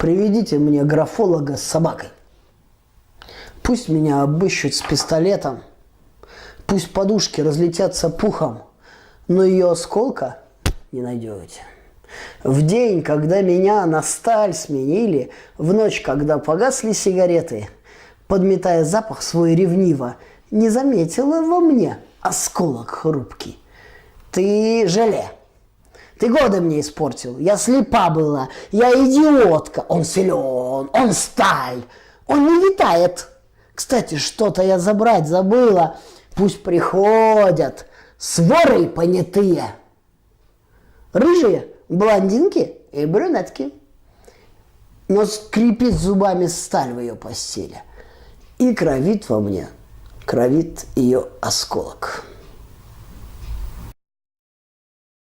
Приведите мне графолога с собакой. Пусть меня обыщут с пистолетом, пусть подушки разлетятся пухом, но ее осколка не найдете. В день, когда меня на сталь сменили, в ночь, когда погасли сигареты, подметая запах свой ревниво, не заметила во мне осколок хрупкий. Ты желе. Ты годы мне испортил. Я слепа была, я идиотка. Он силен, он сталь, он не летает. Кстати, что-то я забрать забыла. Пусть приходят своры понятые. Рыжие, блондинки и брюнетки. Но скрипит зубами сталь в ее постели. И кровит во мне, кровит ее осколок.